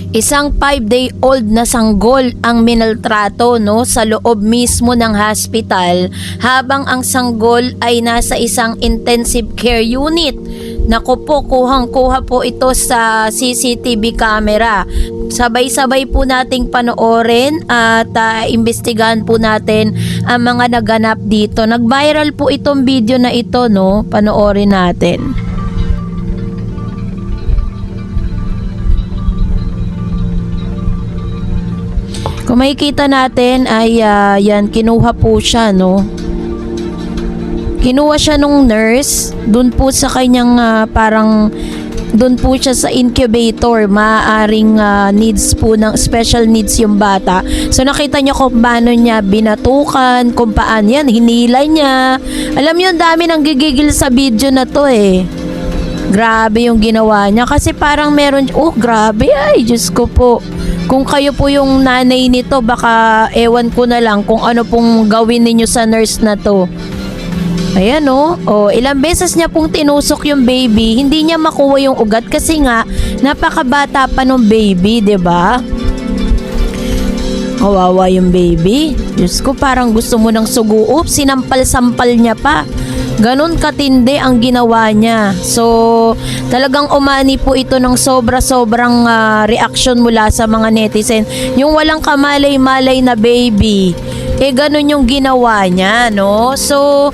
Isang 5-day-old na sanggol ang minaltrato sa loob mismo ng hospital habang ang sanggol ay nasa isang intensive care unit. Naku po, kuhang-kuha po ito sa CCTV camera. Sabay-sabay po nating panoorin at imbestigahan po natin ang mga naganap dito. Nag-viral po itong video na ito, panoorin natin. Kung makikita natin ay yan, kinuha po siya, Kinuha siya nung nurse, dun po sa kanyang dun po siya sa incubator, maaaring needs po ng special needs yung bata. So nakita niyo kung paano niya binatukan, kung paano yan, hinila niya. Alam niyo, ang dami nang gigigil sa video na to eh. Grabe yung ginawa niya kasi parang meron, grabe ay, Diyos ko po. Kung kayo po yung nanay nito, baka ewan ko na lang kung ano pong gawin ninyo sa nurse na to. Ayan ilang beses niya pong tinusok yung baby, hindi niya makuha yung ugat kasi nga napakabata pa nung baby, 'di ba? Kawawa yung baby. Diyos ko, parang gusto mo ng suguop, sinampal-sampal niya pa. Ganon katindi ang ginawa niya. So, talagang umani po ito ng sobra-sobrang reaction mula sa mga netizen. Yung walang kamalay-malay na baby, ganon yung ginawa niya, So,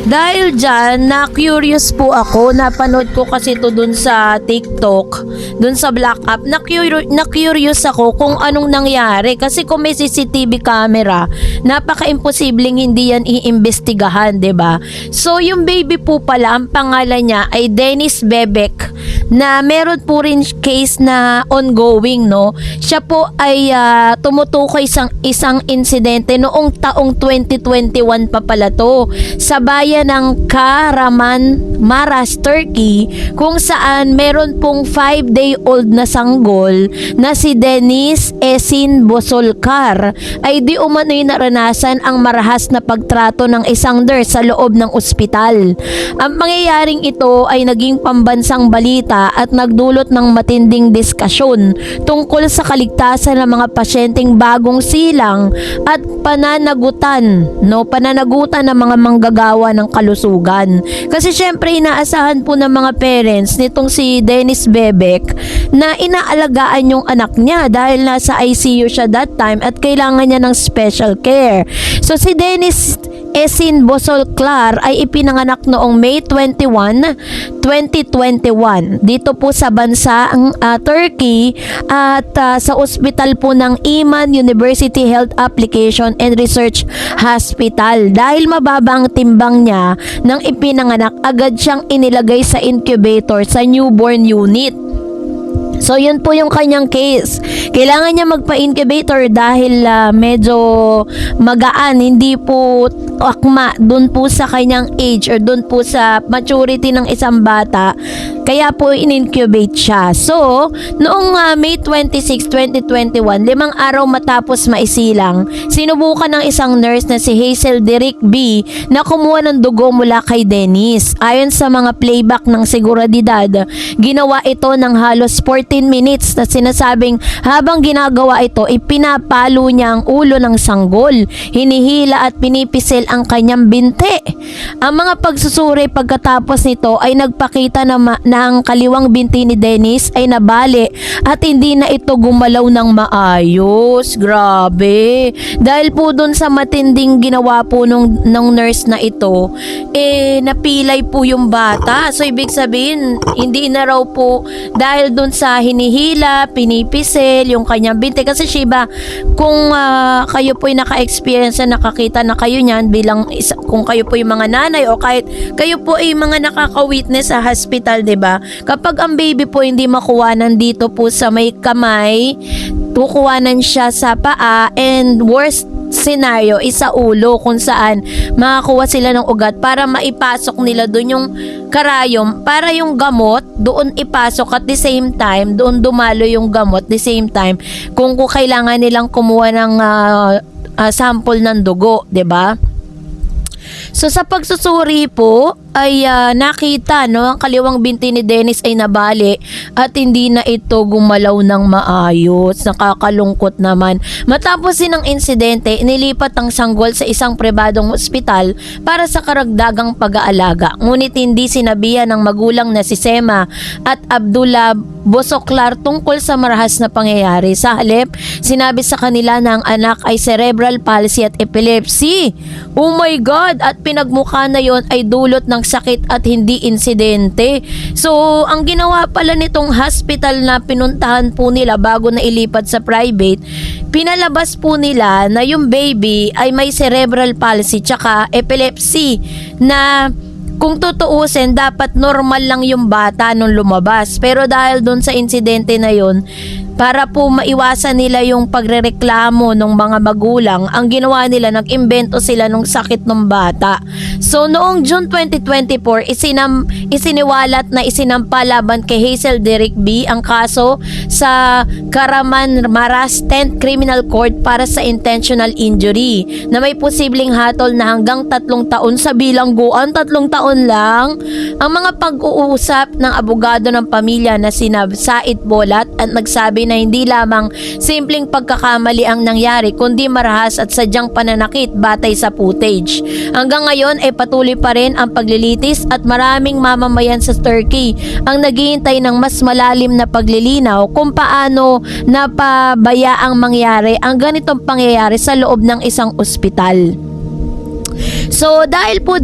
dahil dyan, na-curious po ako, napanood ko kasi ito dun sa TikTok, dun sa Black App, na-curious ako kung anong nangyari. Kasi kung may CCTV camera, napaka-imposibleng hindi yan iimbestigahan, 'di ba? So, yung baby po pala, ang pangalan niya ay Dennis Bebek, na meron po rin case na ongoing, Siya po ay tumutukoy isang insidente noong taong 2021 pa pala to, sa bayan ng Karaman, Maras, Turkey, kung saan meron pong 5-day-old na sanggol na si Deniz Esin Bosolkar ay di umano'y naranasan ang marahas na pagtrato ng isang nurse sa loob ng ospital. Ang pangyayaring ito ay naging pambansang balita at nagdulot ng matinding diskasyon tungkol sa kaligtasan ng mga pasyenteng bagong silang at pananagutan ng mga manggagawa ng kalusugan. Kasi syempre inaasahan po ng mga parents nitong si Dennis Bebek na inaalagaan yung anak niya dahil nasa ICU siya that time at kailangan niya ng special care. So si Dennis Esin Bosolkar ay ipinanganak noong May 21, 2021 dito po sa bansang Turkey at sa ospital po ng Iman University Health Application and Research Hospital. Dahil mababa ang timbang niya nang ipinanganak, agad siyang inilagay sa incubator sa newborn unit. So, yun po yung kanyang case. Kailangan niya magpa-incubator dahil medyo magaan, hindi po akma dun po sa kanyang age or dun po sa maturity ng isang bata. Kaya po in-incubate siya. So, noong May 26, 2021, 5 araw matapos maisilang, sinubukan ng isang nurse na si Hazel Derrick B na kumuha ng dugo mula kay Dennis. Ayon sa mga playback ng seguridad, ginawa ito ng halos 14 minutes na sinasabing habang ginagawa ito, ipinapalo niya ang ulo ng sanggol, hinihila at pinipisil ang kanyang binti. Ang mga pagsusuri pagkatapos nito ay nagpakita na ang kaliwang binti ni Dennis ay nabali at hindi na ito gumalaw ng maayos. Grabe. Dahil po dun sa matinding ginawa po ng nurse na ito, napilay po yung bata. So, ibig sabihin, hindi na raw po dahil dun sa hinihila, pinipisil yung kanyang binti. Kasi Shiba, kung kayo po ay naka-experience na nakakita na kayo niyan bilang kung kayo po yung mga nanay o kahit kayo po ay mga nakaka-witness sa hospital, 'di ba? Kapag ang baby po hindi makuwanan dito po sa may kamay, kukuwanan siya sa paa, and worst scenario is sa ulo kung saan makakuha sila ng ugat para maipasok nila doon yung karayom para yung gamot doon ipasok at the same time doon dumalo yung gamot the same time kung kailangan nilang kumuha ng sample ng dugo, 'di ba? So sa pagsusuri po ay nakita no ang kaliwang binti ni Dennis ay nabali at hindi na ito gumalaw ng maayos. Nakakalungkot naman. Matapos din ang insidente, inilipat ang sanggol sa isang pribadong ospital para sa karagdagang pag-aalaga. Ngunit hindi sinabihan ng magulang na si Sema at Abdullah Bosoklar tungkol sa marahas na pangyayari. Sa halip, sinabi sa kanila na ang anak ay cerebral palsy at epilepsy. Oh my God! At pinagmukha na yon ay dulot ng sakit at hindi insidente. So, ang ginawa pala nitong hospital na pinuntahan po nila bago na ilipat sa private, pinalabas po nila na yung baby ay may cerebral palsy tsaka epilepsy na kung tutuusin, dapat normal lang yung bata nung lumabas. Pero dahil doon sa insidente na yun, para po maiwasan nila yung pagrereklamo ng mga magulang, ang ginawa nila, nag-imbento sila ng sakit ng bata. So noong June 2024, isiniwalat na isinampa laban kay Hazel Derrick B ang kaso sa Karaman Maras 10th Criminal Court para sa intentional injury na may posibleng hatol na hanggang 3 taon sa bilangguan. 3 taon lang. Ang mga pag-uusap ng abogado ng pamilya na sina Said Bolat at nagsabi na hindi lamang simpleng pagkakamali ang nangyari kundi marahas at sadyang pananakit batay sa footage. Hanggang ngayon ay patuloy pa rin ang paglilitis at maraming mamamayan sa Turkey ang naghihintay ng mas malalim na paglilinaw kung paano napabayaang mangyari ang ganitong pangyayari sa loob ng isang ospital. So dahil po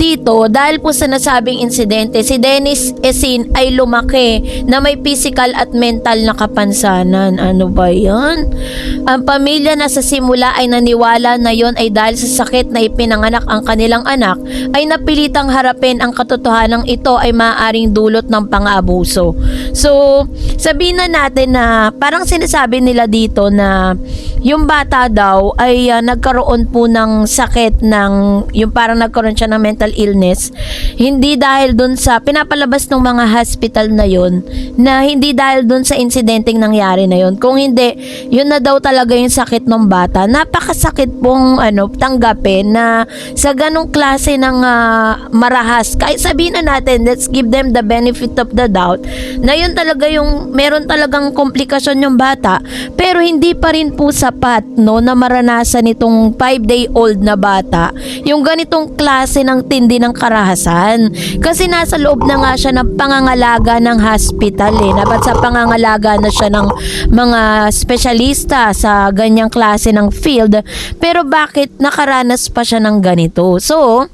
sa nasabing insidente, si Dennis Esin ay lumaki na may physical at mental na kapansanan. Ano ba yan? Ang pamilya na sa simula ay naniwala na yon ay dahil sa sakit na ipinanganak ang kanilang anak, ay napilitang harapin ang katotohanang ito ay maaaring dulot ng pang-aabuso. So sabihin na natin na parang sinasabi nila dito na yung bata daw ay nagkaroon po ng sakit ng yung parang nagkaroon siya ng mental illness, hindi dahil dun sa pinapalabas ng mga hospital na yun, na hindi dahil dun sa insidenteng nangyari na yun. Kung hindi, yun na daw talaga yung sakit ng bata. Napakasakit pong tanggapin na sa ganong klase ng marahas. Kahit sabihin na natin, let's give them the benefit of the doubt, na yun talaga yung meron talagang komplikasyon yung bata, pero hindi pa rin po sapat na maranasan itong 5-day-old na bata yung ganitong klase ng tindi ng karahasan. Kasi nasa loob na nga siya ng pangangalaga ng hospital Dapat sa pangangalaga na siya ng mga spesyalista sa ganyang klase ng field. Pero bakit nakaranas pa siya ng ganito? So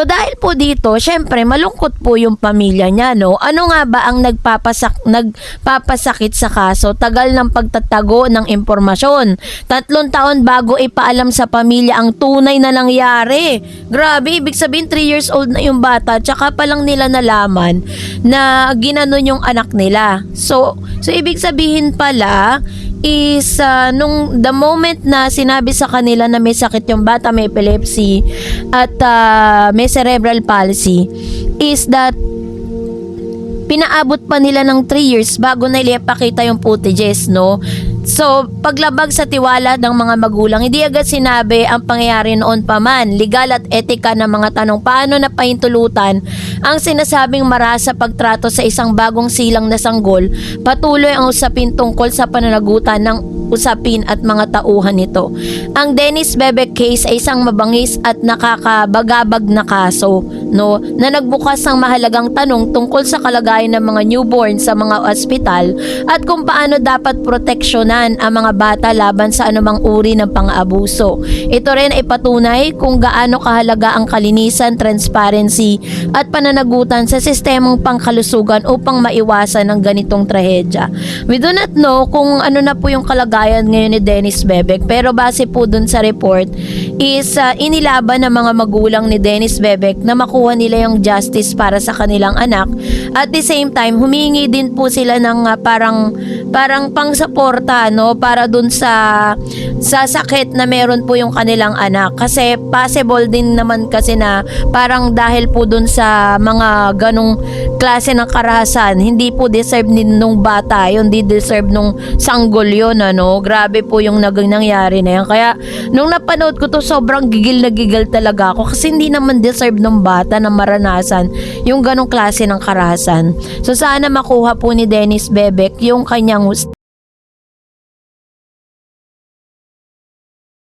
dahil po dito, syempre malungkot po yung pamilya niya, no? Ano nga ba ang nagpapasakit sa kaso? Tagal ng pagtatago ng impormasyon. 3 taon bago ipaalam sa pamilya ang tunay na nangyari. Grabe, ibig sabihin 3 years old na yung bata, tsaka pa lang nila nalaman na ginanon yung anak nila. So ibig sabihin pala is nung the moment na sinabi sa kanila na may sakit yung bata, may epilepsy at may cerebral palsy, is that pinaabot pa nila ng 3 years bago na ipakita yung footages, no? So, paglabag sa tiwala ng mga magulang, hindi agad sinabi ang pangyayari noon pa man. Legal at etika ng mga tanong, paano na pahintulutan ang sinasabing marahas sa pagtrato sa isang bagong silang na sanggol, patuloy ang usapin tungkol sa pananagutan ng usapin at mga tauhan nito. Ang Dennis Bebek case ay isang mabangis at nakakabagabag na kaso, no, na nagbukas ng mahalagang tanong tungkol sa kalagayan ng mga newborn sa mga ospital at kung paano dapat proteksyonan ang mga bata laban sa anumang uri ng pang-abuso. Ito rin ay patunay kung gaano kahalaga ang kalinisan, transparency at pananagutan sa sistemang pangkalusugan upang maiwasan ang ganitong trahedya. We do not know kung ano na po yung kalagayan ngayon ni Dennis Bebek, pero base po dun sa report is inilaban ng mga magulang ni Dennis Bebek na makuha makuha nila yung justice para sa kanilang anak. At the same time, humingi din po sila ng parang pang-suporta, no, para dun sa sakit na meron po yung kanilang anak. Kasi possible din naman kasi na parang dahil po dun sa mga ganong klase ng karahasan, hindi po deserve din nung bata yun, hindi deserve nung sanggol yun, ano. Grabe po yung nangyari na yan. Kaya nung napanood ko to, sobrang gigil na gigil talaga ako kasi hindi naman deserve ng bata na maranasan yung ganong klase ng karahasan. So sana makuha po ni Dennis Bebek yung kanyang